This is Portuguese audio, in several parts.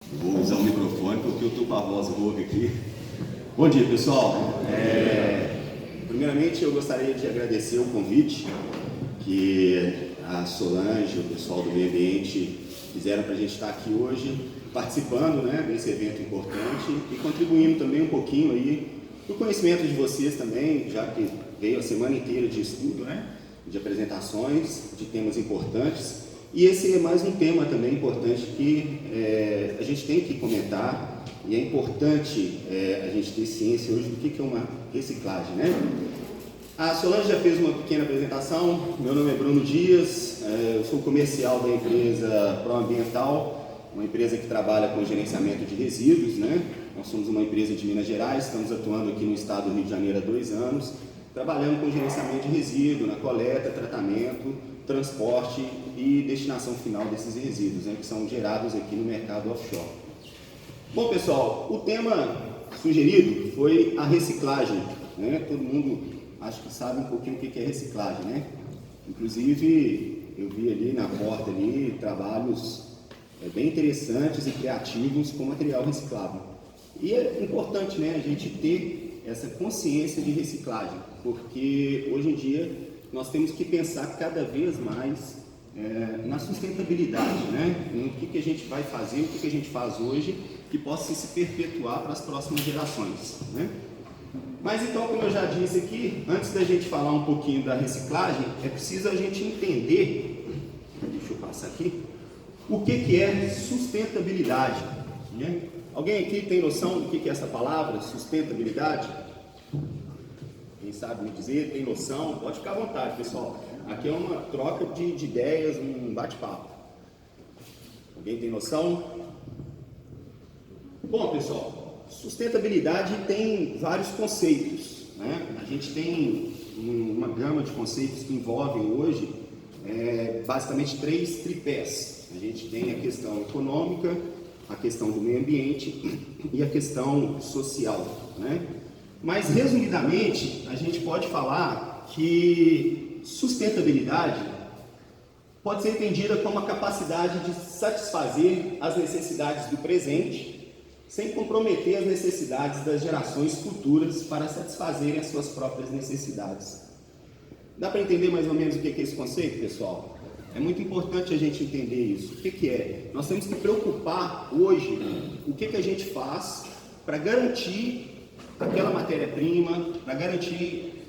Vou usar o microfone porque eu estou com a voz rouca aqui. Bom dia, pessoal. Primeiramente, eu gostaria de agradecer o convite que a Solange, o pessoal do meio ambiente, fizeram para a gente estar aqui hoje, participando, desse evento importante e contribuindo também um pouquinho aí do conhecimento de vocês também, já que veio a semana inteira de estudo, de apresentações, de temas importantes. E esse é mais um tema também importante que a gente tem que comentar, e é importante a gente ter ciência hoje do que é uma reciclagem, A Solange já fez uma pequena apresentação. Meu nome é Bruno Dias, eu sou comercial da empresa Proambiental, uma empresa que trabalha com gerenciamento de resíduos, Nós somos uma empresa de Minas Gerais, estamos atuando aqui no estado do Rio de Janeiro há 2 anos, trabalhando com gerenciamento de resíduo, na coleta, tratamento, transporte e destinação final desses resíduos, que são gerados aqui no mercado offshore. Bom, pessoal, o tema sugerido foi a reciclagem, Todo mundo acho que sabe um pouquinho o que é reciclagem, Inclusive, eu vi ali na porta ali trabalhos bem interessantes e criativos com material reciclável. E é importante, a gente ter essa consciência de reciclagem, porque hoje em dia nós temos que pensar cada vez mais na sustentabilidade, no que a gente vai fazer, o que a gente faz hoje, que possa se perpetuar para as próximas gerações, Mas então, como eu já disse aqui, antes da gente falar um pouquinho da reciclagem, é preciso a gente entender, deixa eu passar aqui, o que é sustentabilidade, Alguém aqui tem noção do que é essa palavra, sustentabilidade? Quem sabe me dizer, tem noção? Pode ficar à vontade, pessoal. Aqui é uma troca de ideias, um bate-papo. Alguém tem noção? Bom, pessoal, sustentabilidade tem vários conceitos, A gente tem uma gama de conceitos que envolvem hoje basicamente 3 tripés. A gente tem a questão econômica, a questão do meio ambiente e a questão social, Mas, resumidamente, a gente pode falar que sustentabilidade pode ser entendida como a capacidade de satisfazer as necessidades do presente, sem comprometer as necessidades das gerações futuras para satisfazerem as suas próprias necessidades. Dá para entender mais ou menos o que é esse conceito, pessoal? É muito importante a gente entender isso. O que é? Nós temos que preocupar hoje o que a gente faz para garantir aquela matéria-prima, para garantir,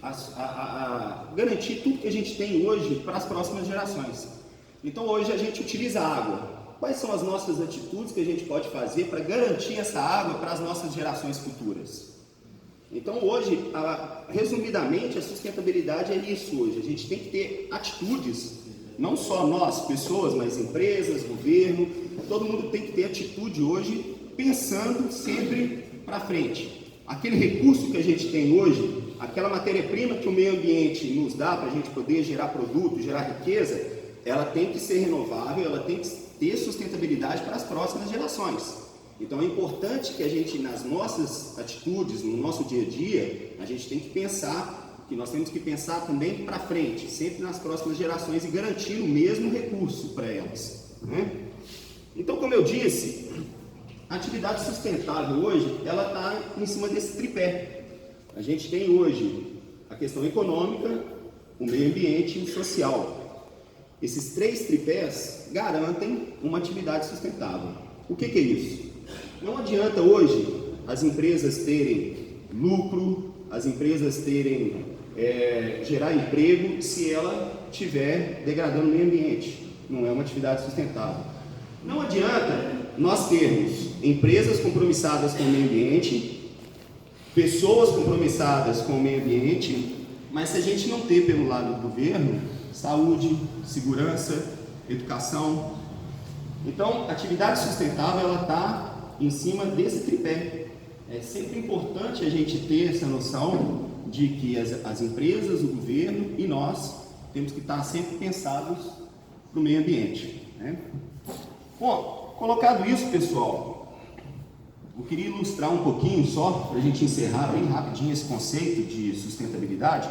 garantir tudo que a gente tem hoje para as próximas gerações. Então hoje a gente utiliza água. Quais são as nossas atitudes que a gente pode fazer para garantir essa água para as nossas gerações futuras? Então hoje, resumidamente, a sustentabilidade é isso hoje. A gente tem que ter atitudes, não só nós, pessoas, mas empresas, governo, todo mundo tem que ter atitude hoje, pensando sempre para frente. Aquele recurso que a gente tem hoje, aquela matéria-prima que o meio ambiente nos dá para a gente poder gerar produto, gerar riqueza, ela tem que ser renovável, ela tem que ter sustentabilidade para as próximas gerações. Então é importante que a gente, nas nossas atitudes, no nosso dia a dia, a gente tem que pensar, que nós temos que pensar também para frente, sempre nas próximas gerações e garantir o mesmo recurso para elas, Então, como eu disse, a atividade sustentável hoje, ela está em cima desse tripé. A gente tem hoje a questão econômica, o meio ambiente e o social. Esses 3 tripés garantem uma atividade sustentável. O que é isso? Não adianta hoje as empresas terem lucro, as empresas terem gerar emprego se ela estiver degradando o meio ambiente. Não é uma atividade sustentável. Não adianta nós termos empresas compromissadas com o meio ambiente, pessoas compromissadas com o meio ambiente, mas se a gente não ter pelo lado do governo, saúde, segurança, educação. Então, a atividade sustentável, ela está em cima desse tripé. É sempre importante a gente ter essa noção de que as empresas, o governo e nós temos que estar sempre pensados para o meio ambiente, Bom, colocado isso, pessoal, eu queria ilustrar um pouquinho só, para a gente encerrar bem rapidinho esse conceito de sustentabilidade,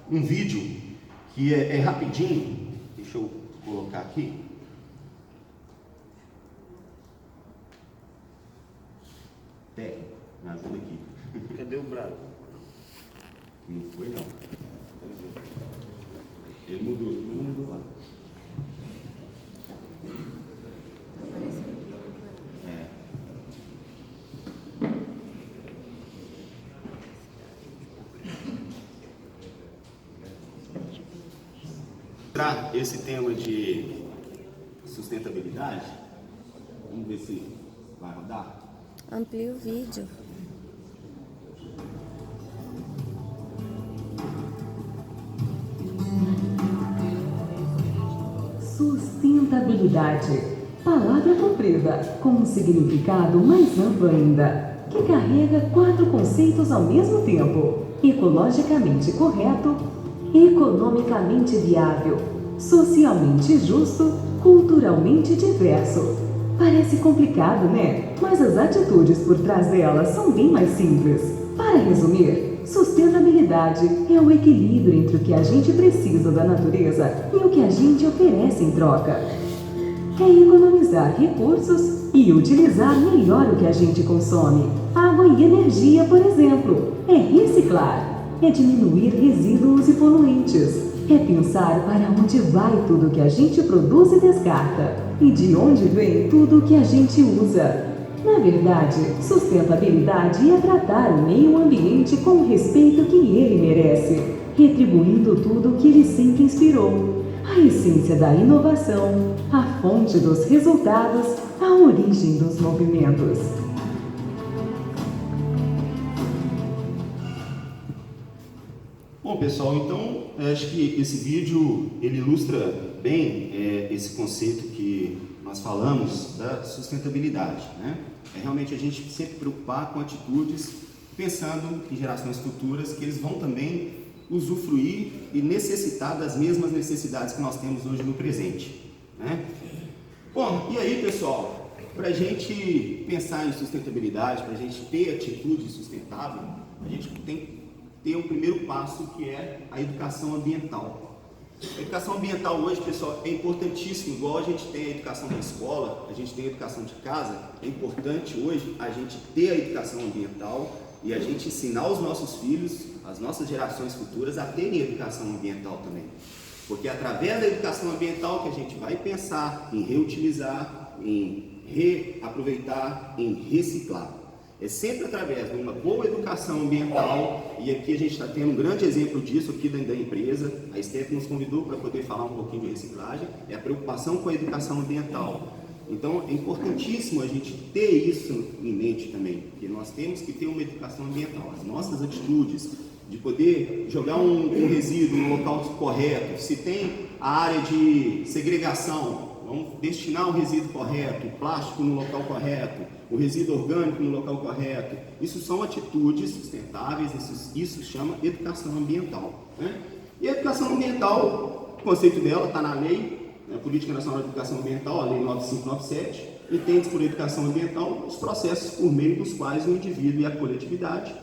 um vídeo que é rapidinho, deixa eu colocar aqui. Técnico, me ajuda aqui. Cadê o Brado? Não foi não. Ele mudou lá. Para esse tema de sustentabilidade, vamos ver se vai rodar. Amplia o vídeo. Sustentabilidade. Palavra comprida, com um significado mais amplo ainda, que carrega 4 conceitos ao mesmo tempo: ecologicamente correto, economicamente viável, socialmente justo, culturalmente diverso. Parece complicado, né? Mas as atitudes por trás delas são bem mais simples. Para resumir, sustentabilidade é o equilíbrio entre o que a gente precisa da natureza e o que a gente oferece em troca. É economizar recursos e utilizar melhor o que a gente consome. Água e energia, por exemplo. É reciclar. É diminuir resíduos e poluentes. É pensar para onde vai tudo que a gente produz e descarta. E de onde vem tudo que a gente usa. Na verdade, sustentabilidade é tratar o meio ambiente com o respeito que ele merece, retribuindo tudo que ele sempre inspirou. A essência da inovação, a fonte dos resultados, a origem dos movimentos. Bom, pessoal, então acho que esse vídeo ele ilustra bem esse conceito que nós falamos da sustentabilidade, né? É realmente a gente sempre preocupar com atitudes pensando em gerações futuras que eles vão também usufruir e necessitar das mesmas necessidades que nós temos hoje no presente, né? Bom, e aí, pessoal, para a gente pensar em sustentabilidade, para a gente ter atitude sustentável, a gente tem que ter o primeiro passo, que é a educação ambiental. A educação ambiental hoje, pessoal, é importantíssimo. Igual a gente tem a educação da escola, a gente tem a educação de casa, é importante hoje a gente ter a educação ambiental e a gente ensinar os nossos filhos, as nossas gerações futuras, a terem educação ambiental também. Porque é através da educação ambiental que a gente vai pensar em reutilizar, em reaproveitar, em reciclar. É sempre através de uma boa educação ambiental, e aqui a gente está tendo um grande exemplo disso aqui da empresa. A Steph nos convidou para poder falar um pouquinho de reciclagem, é a preocupação com a educação ambiental. Então é importantíssimo a gente ter isso em mente também, que nós temos que ter uma educação ambiental, as nossas atitudes, de poder jogar um resíduo no local correto, se tem a área de segregação, vamos destinar o resíduo correto, o plástico no local correto, o resíduo orgânico no local correto. Isso são atitudes sustentáveis, isso chama educação ambiental, né? E a educação ambiental, o conceito dela está na lei, a Política Nacional de Educação Ambiental, a Lei 9597, entende por educação ambiental os processos por meio dos quais o indivíduo e a coletividade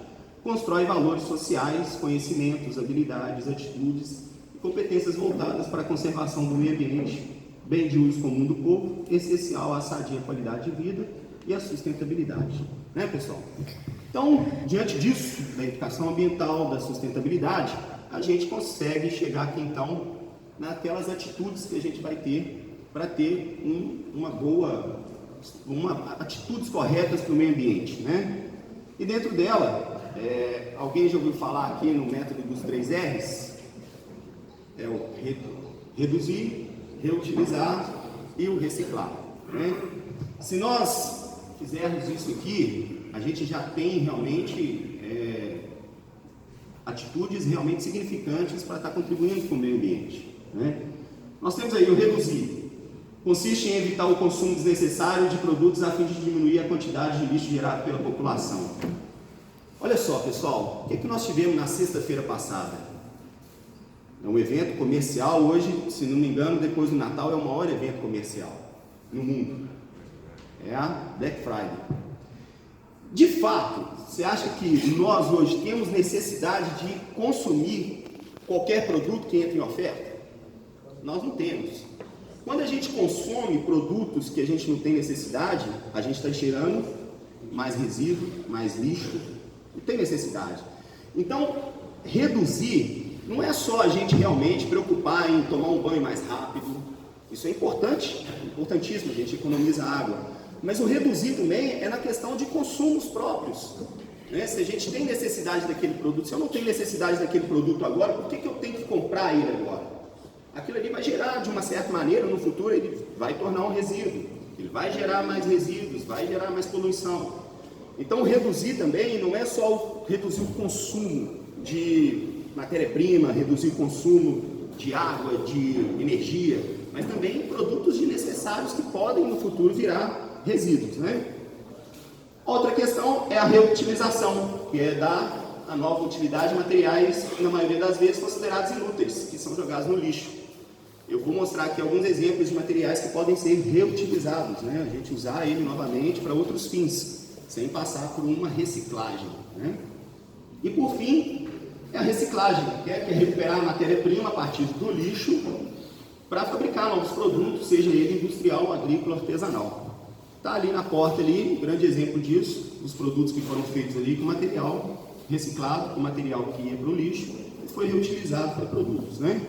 constrói valores sociais, conhecimentos, habilidades, atitudes e competências voltadas para a conservação do meio ambiente, bem de uso comum do povo, essencial à sadia qualidade de vida e à sustentabilidade, né, pessoal? Então, diante disso, da educação ambiental, da sustentabilidade, a gente consegue chegar aqui então naquelas atitudes que a gente vai ter para ter atitudes corretas para o meio ambiente, né? E dentro dela, alguém já ouviu falar aqui no método dos 3 R's? É o reduzir, reutilizar e o reciclar, né? Se nós fizermos isso aqui, a gente já tem realmente atitudes realmente significantes para estar contribuindo com o meio ambiente, né? Nós temos aí o reduzir, consiste em evitar o consumo desnecessário de produtos a fim de diminuir a quantidade de lixo gerado pela população. Olha só, pessoal, o que nós tivemos na sexta-feira passada? É um evento comercial hoje, se não me engano, depois do Natal é o maior evento comercial no mundo. É a Black Friday. De fato, você acha que nós hoje temos necessidade de consumir qualquer produto que entre em oferta? Nós não temos. Quando a gente consome produtos que a gente não tem necessidade, a gente está gerando mais resíduo, mais lixo, não tem necessidade. Então, reduzir não é só a gente realmente preocupar em tomar um banho mais rápido, isso é importante, importantíssimo, a gente economiza água, mas o reduzir também é na questão de consumos próprios. Né? Se a gente tem necessidade daquele produto, se eu não tenho necessidade daquele produto agora, por que eu tenho que comprar ele agora? Aquilo ali vai gerar, de uma certa maneira, no futuro, ele vai tornar um resíduo, ele vai gerar mais resíduos, vai gerar mais poluição. Então, reduzir também não é só reduzir o consumo de matéria-prima, reduzir o consumo de água, de energia, mas também produtos desnecessários que podem, no futuro, virar resíduos, né? Outra questão é a reutilização, que é dar a nova utilidade de materiais, na maioria das vezes, considerados inúteis, que são jogados no lixo. Eu vou mostrar aqui alguns exemplos de materiais que podem ser reutilizados, né? A gente usar ele novamente para outros fins, sem passar por uma reciclagem, né? E por fim, é a reciclagem, que é recuperar a matéria-prima a partir do lixo para fabricar novos produtos, seja ele industrial, agrícola, artesanal. Está ali na porta ali, um grande exemplo disso, os produtos que foram feitos ali com material reciclado, com material que ia para o lixo e foi reutilizado para produtos, né?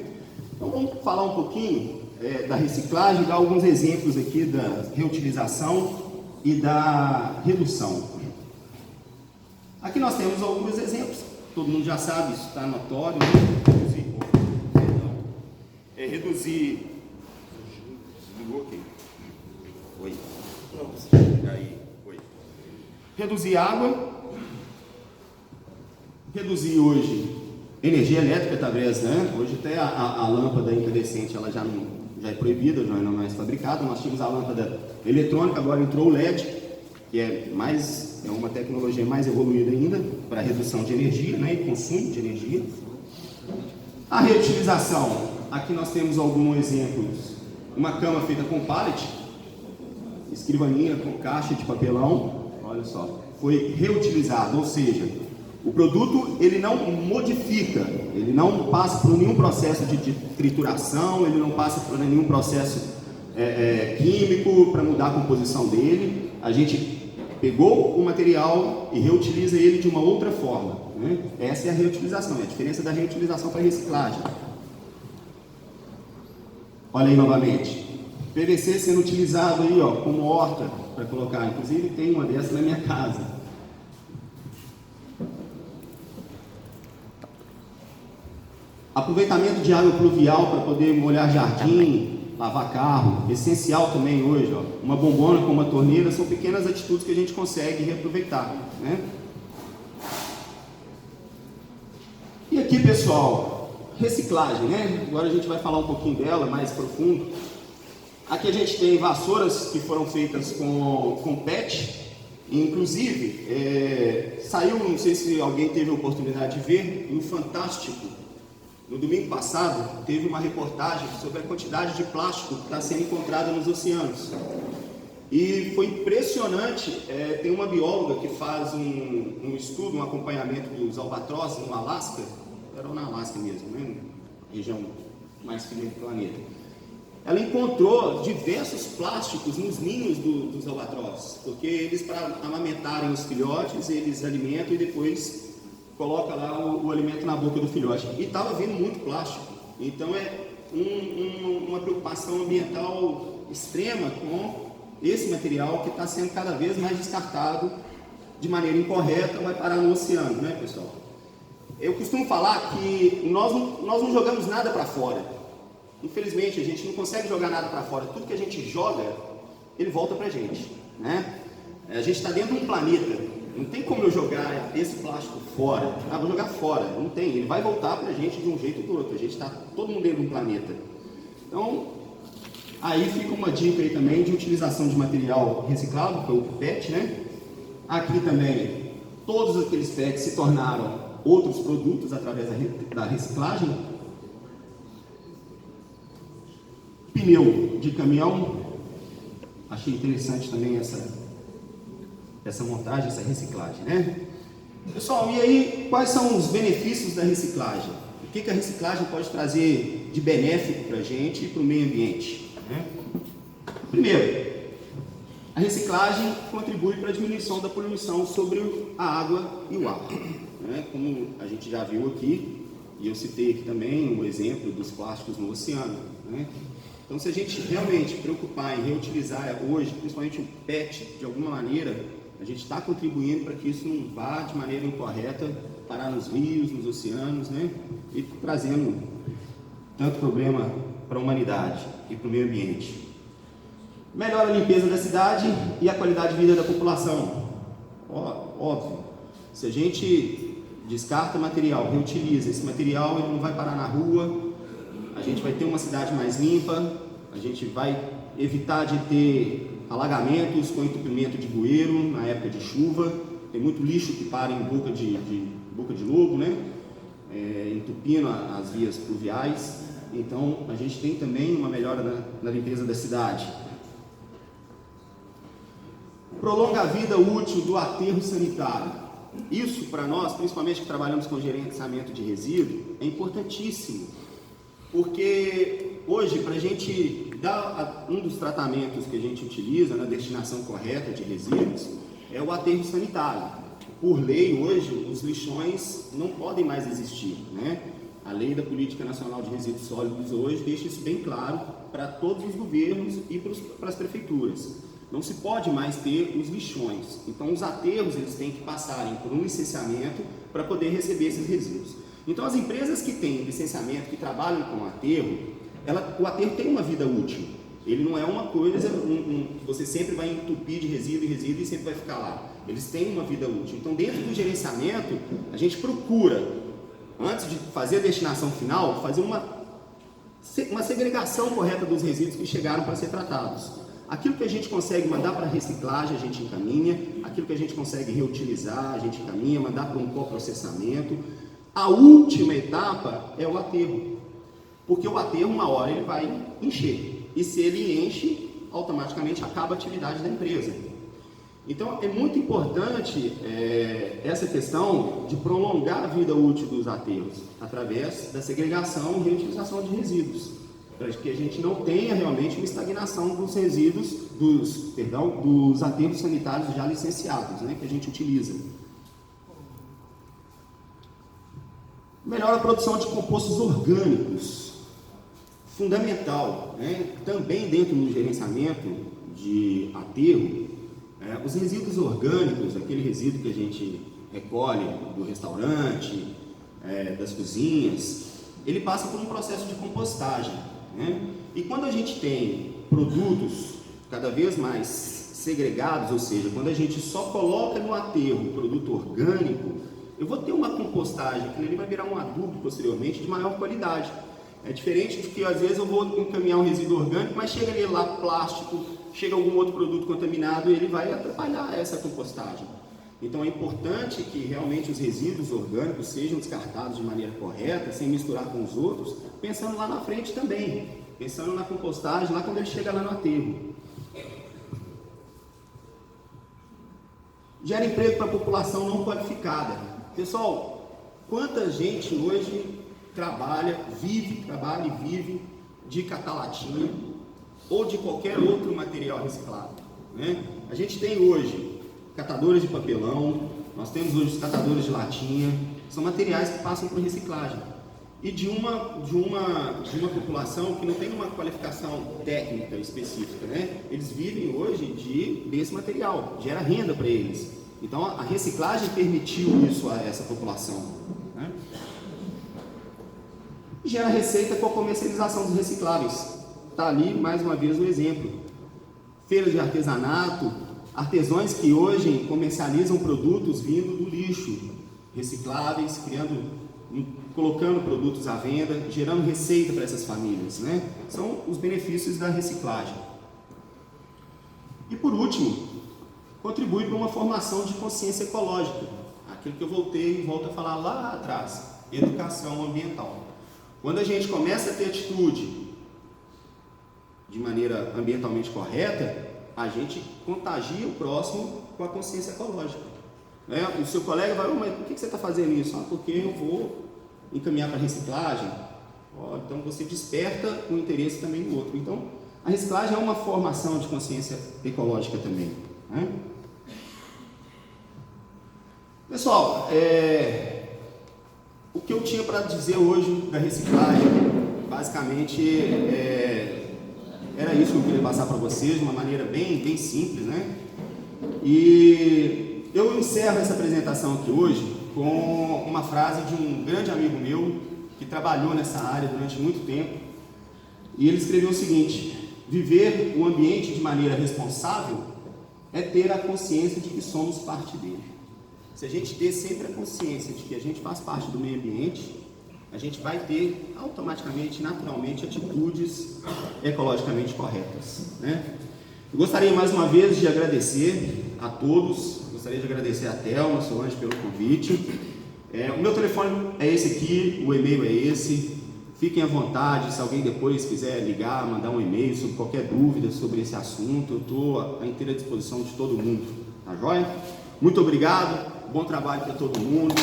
Então vamos falar um pouquinho da reciclagem, dar alguns exemplos aqui da reutilização e da redução. Aqui nós temos alguns exemplos, todo mundo já sabe, isso está notório, né? Reduzir. Desligou aqui. Oi. Aí, oi. Reduzir água. Reduzir hoje energia elétrica através, né? Hoje até a lâmpada incandescente ela já é proibida, já não é mais fabricada. Nós tínhamos a lâmpada eletrônica, agora entrou o LED, que é uma tecnologia mais evoluída ainda para redução de energia, né? E consumo de energia. A reutilização. Aqui nós temos alguns exemplos. Uma cama feita com pallet, escrivaninha com caixa de papelão, olha só, foi reutilizado, ou seja, o produto ele não modifica, ele não passa por nenhum processo de trituração, ele não passa por nenhum processo químico para mudar a composição dele. A gente pegou o material e reutiliza ele de uma outra forma, né? Essa é a reutilização, é a diferença da reutilização para a reciclagem. Olha aí novamente, PVC sendo utilizado aí, ó, como horta para colocar, inclusive tem uma dessa na minha casa. Aproveitamento de água pluvial para poder molhar jardim, lavar carro, essencial também hoje, ó. Uma bombona com uma torneira são pequenas atitudes que a gente consegue reaproveitar, né? E aqui, pessoal, reciclagem, né? Agora a gente vai falar um pouquinho dela, mais profundo. Aqui a gente tem vassouras que foram feitas com PET, inclusive, saiu, não sei se alguém teve a oportunidade de ver, no Fantástico, no domingo passado, teve uma reportagem sobre a quantidade de plástico que está sendo encontrada nos oceanos. E foi impressionante, tem uma bióloga que faz um estudo, um acompanhamento dos albatrozes no Alasca, era na Alasca mesmo, né? Região mais fria do planeta. Ela encontrou diversos plásticos nos ninhos dos albatrozes, porque eles, para amamentarem os filhotes, eles alimentam e depois coloca lá o alimento na boca do filhote. E estava vindo muito plástico. Então é uma preocupação ambiental extrema com esse material que está sendo cada vez mais descartado de maneira incorreta, vai parar no oceano, né, pessoal? Eu costumo falar que nós não jogamos nada para fora. Infelizmente, a gente não consegue jogar nada para fora. Tudo que a gente joga, ele volta para a gente, né? A gente está dentro de um planeta. Não tem como eu jogar esse plástico fora. Vou jogar fora. Não tem. Ele vai voltar para a gente de um jeito ou do outro. A gente está todo mundo dentro de um planeta. Então, aí fica uma dica aí também de utilização de material reciclável, que é o PET, né? Aqui também, todos aqueles PETs se tornaram outros produtos através da reciclagem. Pneu de caminhão, achei interessante também essa montagem, essa reciclagem, né? Pessoal, e aí quais são os benefícios da reciclagem? O que a reciclagem pode trazer de benéfico para a gente e para o meio ambiente, né? Primeiro, A reciclagem contribui para a diminuição da poluição sobre a água e o ar, né? Como a gente já viu aqui, e eu citei aqui também o exemplo dos plásticos no oceano, né? Então, se a gente realmente preocupar em reutilizar hoje, principalmente o PET, de alguma maneira, a gente está contribuindo para que isso não vá de maneira incorreta parar nos rios, nos oceanos, né? E trazendo tanto problema para a humanidade e para o meio ambiente. Melhora a limpeza da cidade e a qualidade de vida da população. Óbvio, se a gente descarta material, reutiliza esse material, ele não vai parar na rua, a gente vai ter uma cidade mais limpa, a gente vai evitar de ter alagamentos com entupimento de bueiro na época de chuva. Tem muito lixo que para em boca de lobo, né? Entupindo as vias pluviais. Então, a gente tem também uma melhora na limpeza da cidade. Prolonga a vida útil do aterro sanitário. Isso, para nós, principalmente que trabalhamos com gerenciamento de resíduo, é importantíssimo. Porque hoje, para a gente dar um dos tratamentos que a gente utiliza na destinação correta de resíduos, é o aterro sanitário. Por lei, hoje, os lixões não podem mais existir, né? A Lei da Política Nacional de Resíduos Sólidos hoje deixa isso bem claro para todos os governos e para as prefeituras. Não se pode mais ter os lixões. Então, os aterros eles têm que passarem por um licenciamento para poder receber esses resíduos. Então, as empresas que têm licenciamento, que trabalham com aterro, o aterro tem uma vida útil. Ele não é uma coisa, você sempre vai entupir de resíduo e sempre vai ficar lá. Eles têm uma vida útil. Então, dentro do gerenciamento, a gente procura, antes de fazer a destinação final, fazer uma segregação correta dos resíduos que chegaram para ser tratados. Aquilo que a gente consegue mandar para reciclagem, a gente encaminha. Aquilo que a gente consegue reutilizar, a gente encaminha, mandar para um coprocessamento. A última etapa é o aterro. Porque o aterro, uma hora, ele vai encher. E se ele enche, automaticamente acaba a atividade da empresa. Então, é muito importante essa questão de prolongar a vida útil dos aterros através da segregação e reutilização de resíduos, para que a gente não tenha realmente uma estagnação dos resíduos, dos aterros sanitários já licenciados, né, que a gente utiliza. Melhora a produção de compostos orgânicos, fundamental, né? Também dentro do gerenciamento de aterro, os resíduos orgânicos, aquele resíduo que a gente recolhe do restaurante, das cozinhas, ele passa por um processo de compostagem, né? E quando a gente tem produtos cada vez mais segregados, ou seja, quando a gente só coloca no aterro produto orgânico, eu vou ter uma compostagem que ele vai virar um adubo posteriormente de maior qualidade. É diferente de que às vezes eu vou encaminhar um resíduo orgânico, mas chega ali lá plástico, chega algum outro produto contaminado e ele vai atrapalhar essa compostagem. Então é importante que realmente os resíduos orgânicos sejam descartados de maneira correta, sem misturar com os outros, pensando lá na frente também, pensando na compostagem lá quando ele chega lá no aterro. Gera emprego para a população não qualificada. Pessoal, quanta gente hoje trabalha e vive de catalatinha ou de qualquer outro material reciclado, né? A gente tem hoje catadores de papelão, nós temos hoje os catadores de latinha, são materiais que passam por reciclagem. E de uma população que não tem uma qualificação técnica específica, né? Eles vivem hoje desse material, gera renda para eles. Então a reciclagem permitiu isso a essa população, né? Gera receita com a comercialização dos recicláveis. Está ali mais uma vez o exemplo. Feiras de artesanato, artesãos que hoje comercializam produtos vindo do lixo, recicláveis, colocando produtos à venda, gerando receita para essas famílias, né? São os benefícios da reciclagem. E por último, contribui para uma formação de consciência ecológica, aquilo que eu volto a falar lá atrás, educação ambiental. Quando a gente começa a ter atitude de maneira ambientalmente correta, a gente contagia o próximo com a consciência ecológica, né? O seu colega vai, mas por que você está fazendo isso? Porque eu vou encaminhar para reciclagem. Então você desperta o interesse também do outro. Então A reciclagem é uma formação de consciência ecológica também, né? Pessoal, o que eu tinha para dizer hoje da reciclagem, basicamente, era isso que eu queria passar para vocês, de uma maneira bem simples, né? E eu encerro essa apresentação aqui hoje com uma frase de um grande amigo meu, que trabalhou nessa área durante muito tempo, e ele escreveu o seguinte: viver o ambiente de maneira responsável é ter a consciência de que somos parte dele. Se a gente ter sempre a consciência de que a gente faz parte do meio ambiente, a gente vai ter automaticamente, naturalmente, atitudes ecologicamente corretas, né? Eu gostaria mais uma vez de agradecer a todos, gostaria de agradecer a Thelma, Solange, pelo convite. O meu telefone é esse aqui, o e-mail é esse. Fiquem à vontade, se alguém depois quiser ligar, mandar um e-mail sobre qualquer dúvida sobre esse assunto, eu estou à inteira disposição de todo mundo, tá joia? Muito obrigado, bom trabalho para todo mundo.